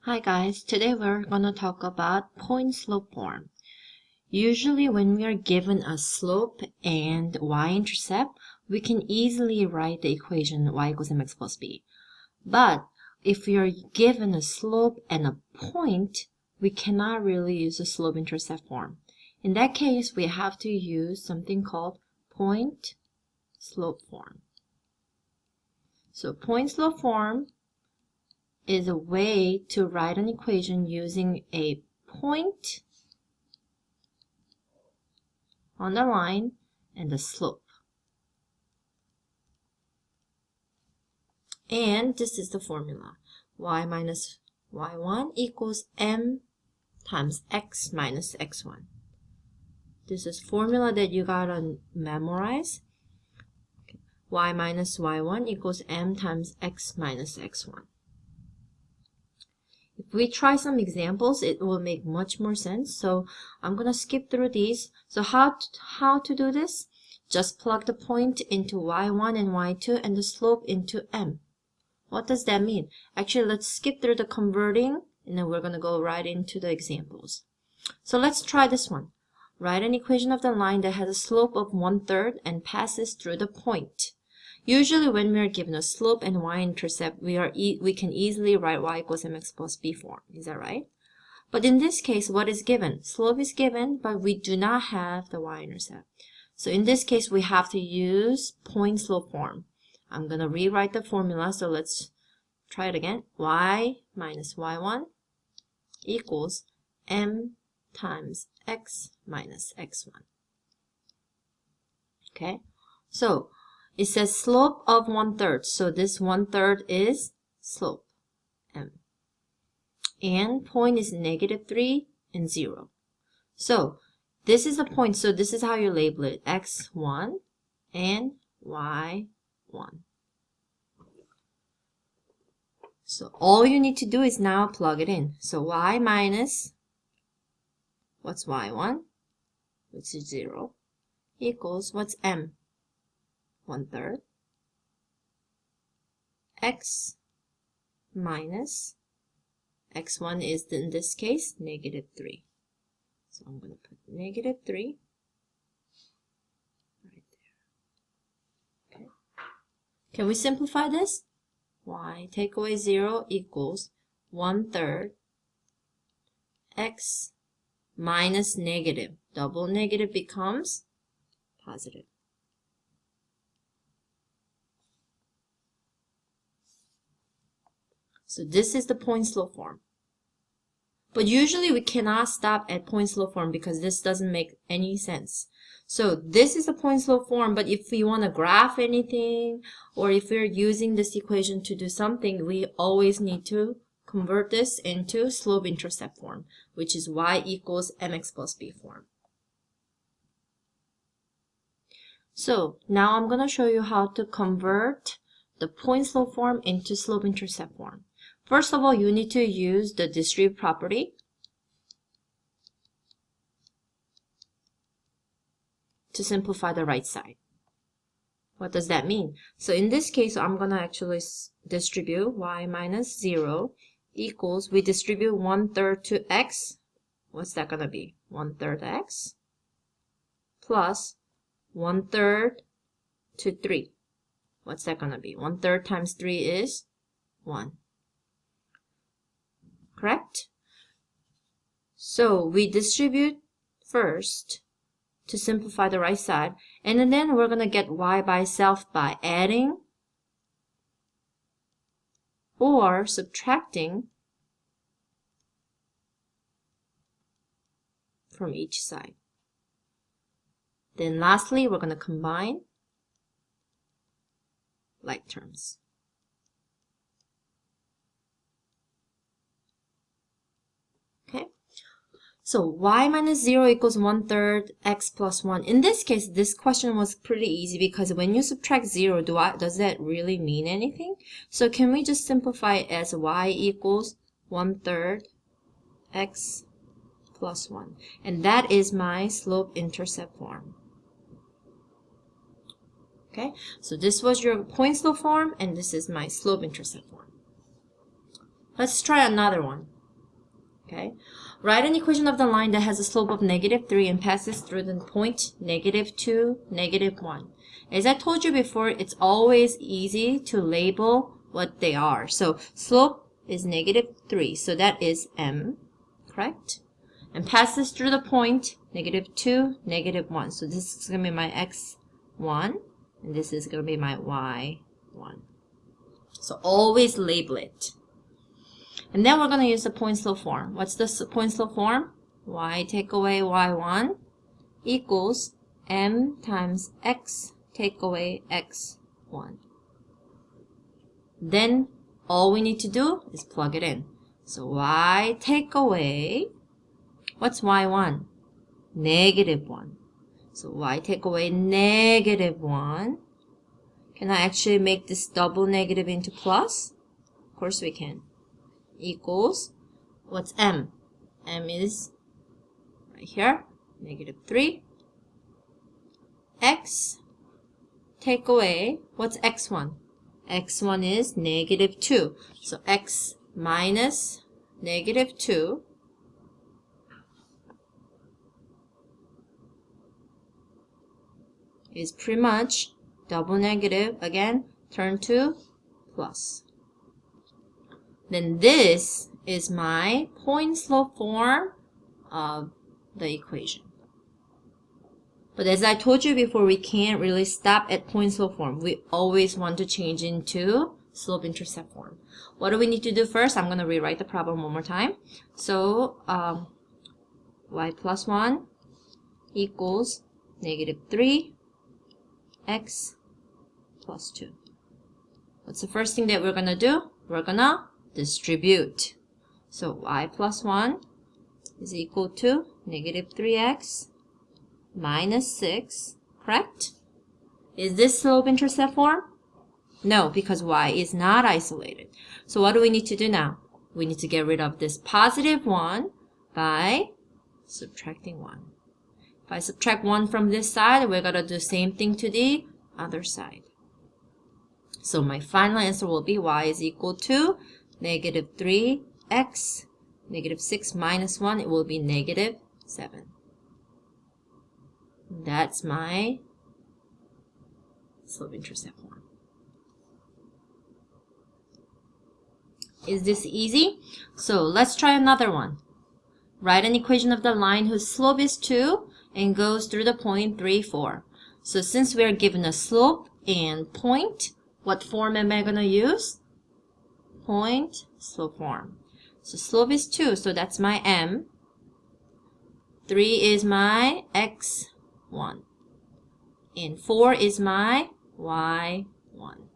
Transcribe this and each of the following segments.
Hi guys, today we're gonna talk about point-slope form. Usually when we are given a slope and y-intercept, we can easily write the equation y equals mx plus b. But if we are given a slope and a point, we cannot really use a slope-intercept form. In that case, we have to use something called point-slope form. So point-slope form is a way to write an equation using a point on the line and the slope. And this is the formula. Y minus y1 equals m times x minus x1. This is formula that you gotta memorize. Y minus y1 equals m times x minus x1. If we try some examples, it will make much more sense. So I'm going to skip through these. So how to do this? Just plug the point into y1 and y2 and the slope into m. What does that mean? Actually, let's skip through the converting and then we're going to go right into the examples. So let's try this one. Write an equation of the line that has a slope of 1/3 and passes through the point. Usually when we are given a slope and y-intercept, we can easily write y equals mx plus b form. Is that right? But in this case, what is given? Slope is given, but we do not have the y-intercept. So in this case, we have to use point-slope form. I'm going to rewrite the formula, so let's try it again. Y minus y1 equals m times x minus x1. Okay, so it says slope of 1/3, so this 1/3 is slope, m. And point is -3 and 0. So this is the point, so this is how you label it, x1 and y1. So all you need to do is now plug it in. So y minus, what's y1, which is 0, equals, what's m? 1/3. X minus x1 is, in this case, -3. So I'm going to put -3 right there. Okay. Can we simplify this? Y take away 0 equals 1/3 x minus negative. Double negative becomes positive. So this is the point-slope form. But usually we cannot stop at point-slope form because this doesn't make any sense. So this is the point-slope form, but if we want to graph anything, or if we're using this equation to do something, we always need to convert this into slope-intercept form, which is y equals mx plus b form. So now I'm going to show you how to convert the point-slope form into slope-intercept form. First of all, you need to use the distribute property to simplify the right side. What does that mean? So in this case, I'm going to actually distribute y minus 0 equals, we distribute 1/3 to x. What's that going to be? 1/3 x plus 1/3 to 3. What's that going to be? 1/3 times 3 is 1. Correct? So we distribute first to simplify the right side, and then we're going to get y by itself by adding or subtracting from each side. Then lastly, we're going to combine like terms. Okay, so y minus 0 equals 1/3 x plus 1. In this case, this question was pretty easy because when you subtract 0, does that really mean anything? So can we just simplify it as y equals 1/3 x plus 1? And that is my slope-intercept form. Okay, so this was your point-slope form, and this is my slope-intercept form. Let's try another one. Okay, write an equation of the line that has a slope of -3 and passes through the point -2, -1. As I told you before, it's always easy to label what they are. So slope is -3, so that is m, correct? And passes through the point -2, -1. So this is going to be my x1, and this is going to be my y1. So always label it. And then we're going to use the point slope form. What's the point slope form? Y take away y1 equals m times x take away x1. Then all we need to do is plug it in. So y take away, what's y1? -1. So y take away -1. Can I actually make this double negative into plus? Of course we can. Equals, what's m? M is right here, -3. X take away, what's x1? X1 is -2. So x minus -2 is pretty much double negative, again, turn to plus. Then this is my point slope form of the equation. But as I told you before, we can't really stop at point slope form. We always want to change into slope intercept form. What do we need to do first? I'm going to rewrite the problem one more time. So y plus 1 equals -3 x plus 2. What's the first thing that we're going to do? We're going to distribute. So y plus 1 is equal to -3x minus 6, correct? Is this slope intercept form? No, because y is not isolated. So what do we need to do now? We need to get rid of this +1 by subtracting 1. If I subtract 1 from this side, we're going to do the same thing to the other side. So my final answer will be y is equal to -3x, -6 minus 1, it will be -7. That's my slope intercept form. Is this easy? So let's try another one. Write an equation of the line whose slope is 2 and goes through the point 3, 4. So since we are given a slope and point, what form am I going to use? Point slope form. So slope is 2, so that's my m. 3 is my x1. And 4 is my y1.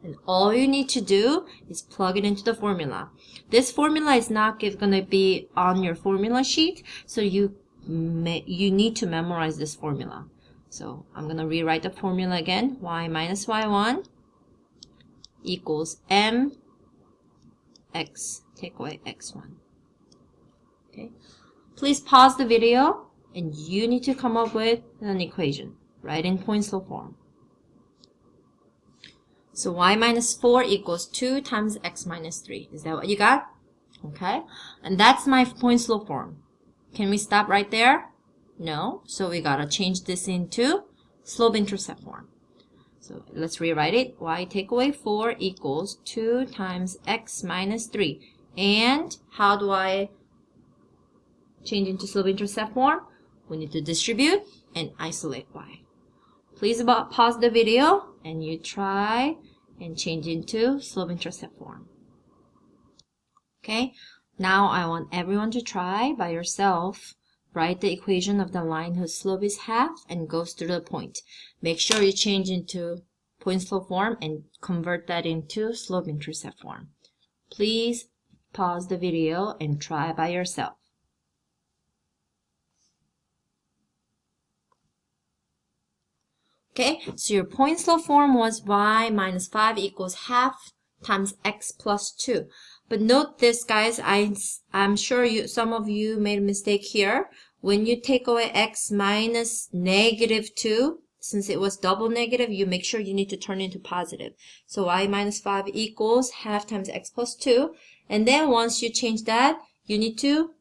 And all you need to do is plug it into the formula. This formula is not going to be on your formula sheet, so you need to memorize this formula. So I'm going to rewrite the formula again. Y minus y1 equals m x take away x1. Okay. Please pause the video and you need to come up with an equation. Write in point slope form. So y minus 4 equals 2 times x minus 3. Is that what you got? Okay. And that's my point slope form. Can we stop right there? No. So we gotta change this into slope intercept form. So let's rewrite it. Y take away 4 equals 2 times x minus 3. And how do I change into slope intercept form? We need to distribute and isolate y. Please pause the video and you try and change into slope intercept form. Okay, now I want everyone to try by yourself. Write the equation of the line whose slope is half and goes through the point. Make sure you change into point slope form and convert that into slope intercept form. Please pause the video and try by yourself. Okay, so your point slope form was y minus 5 equals half times x plus 2. But note this, guys, I'm sure some of you made a mistake here. When you take away x minus -2, since it was double negative, you make sure you need to turn it into positive. So y minus 5 equals half times x plus 2. And then once you change that, you need to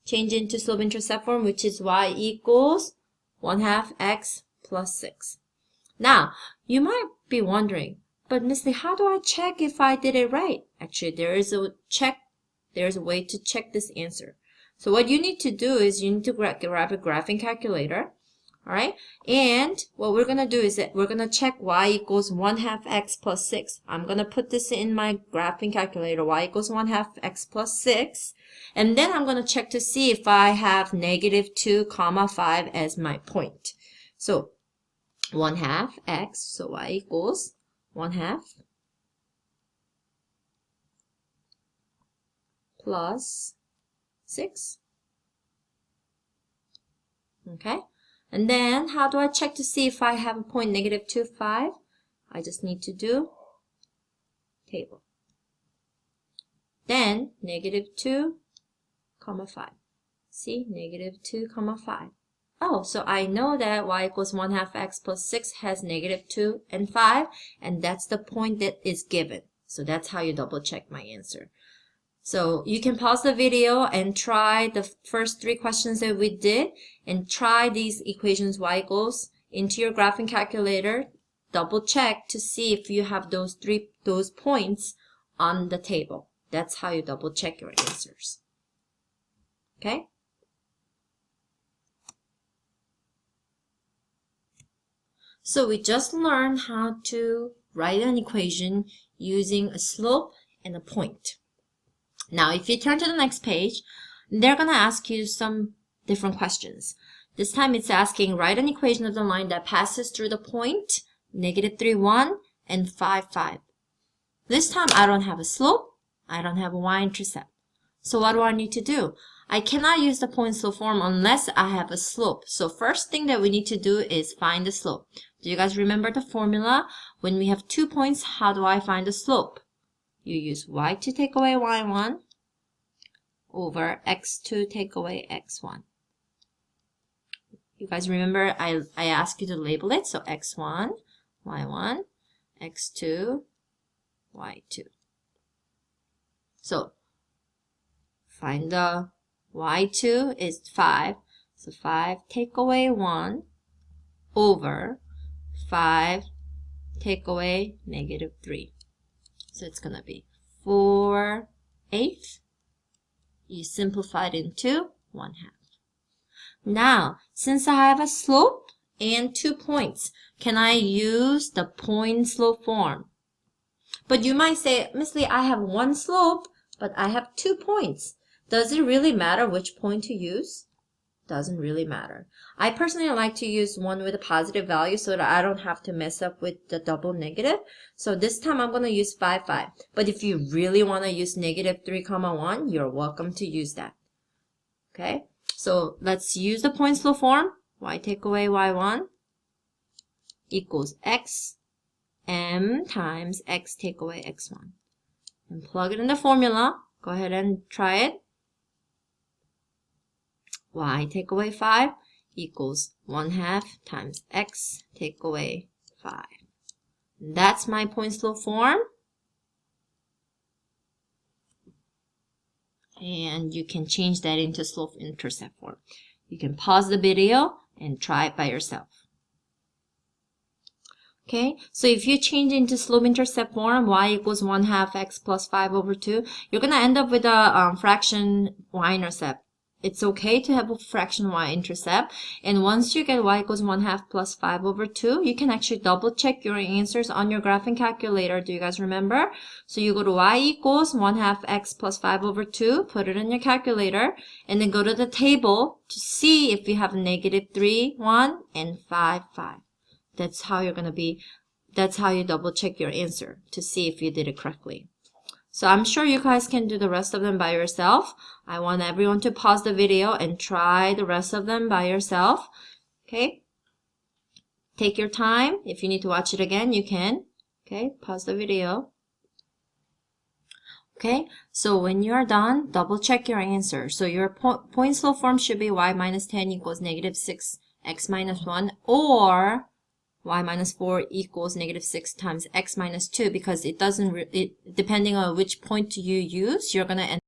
change into slope-intercept form, which is y equals 1/2 x plus 6. Now, you might be wondering, but Miss Lee, how do I check if I did it right? Actually, there's a way to check this answer. So what you need to do is you need to grab a graphing calculator. All right, and what we're gonna do is that we're gonna check y equals 1/2 x plus 6. I'm gonna put this in my graphing calculator, y equals 1/2 x plus 6, and then I'm gonna check to see if I have -2, 5 as my point. So 1/2 x, so y equals 1/2 plus 6. Okay. And then, how do I check to see if I have a point -2, 5? I just need to do table. Then, -2, 5. See, -2, 5. Oh, so I know that y equals 1/2 x plus 6 has -2 and 5, and that's the point that is given. So that's how you double check my answer. So you can pause the video and try the first 3 questions that we did and try these equations y equals into your graphing calculator. Double check to see if you have those points on the table. That's how you double check your answers. Okay? So we just learned how to write an equation using a slope and a point. Now, if you turn to the next page, they're going to ask you some different questions. This time it's asking, write an equation of the line that passes through the point -3, 1 and 5, 5. This time I don't have a slope, I don't have a y-intercept. So what do I need to do? I cannot use the point slope form unless I have a slope. So first thing that we need to do is find the slope. Do you guys remember the formula? When we have 2 points, how do I find the slope? You use y2 take away y1 over x2 take away x1. You guys remember I asked you to label it. So x1, y1, x2, y2. So find the y2 is 5. So 5 take away 1 over 5 take away -3. So it's going to be 4/8. You simplify it into 1/2. Now, since I have a slope and 2 points, can I use the point slope form? But you might say, Miss Lee, I have 1 slope, but I have 2 points. Does it really matter which point to use? Doesn't really matter. I personally like to use one with a positive value so that I don't have to mess up with the double negative. So this time I'm going to use 5, 5. But if you really want to use -3, 1, you're welcome to use that. Okay? So let's use the point slope form. Y take away y1 equals x m times x take away x1. And plug it in the formula. Go ahead and try it. Y take away 5 equals 1/2 times x take away 5. That's my point slope form. And you can change that into slope intercept form. You can pause the video and try it by yourself. Okay, so if you change into slope intercept form, y equals 1/2 x plus 5 over 2, you're going to end up with a fraction y-intercept. It's okay to have a fraction y-intercept. And once you get y equals 1/2 plus 5 over 2, you can actually double check your answers on your graphing calculator. Do you guys remember? So you go to y equals 1/2 x plus 5 over 2, put it in your calculator, and then go to the table to see if you have -3, 1, and 5, 5. That's how that's how you double check your answer to see if you did it correctly. So I'm sure you guys can do the rest of them by yourself. I want everyone to pause the video and try the rest of them by yourself. Okay? Take your time. If you need to watch it again, you can. Okay? Pause the video. Okay? So when you're done, double check your answer. So your point slope form should be y minus 10 equals -6 x minus 1, or y minus 4 equals negative 6 times x minus 2, because it doesn't, depending on which point you use, you're going to end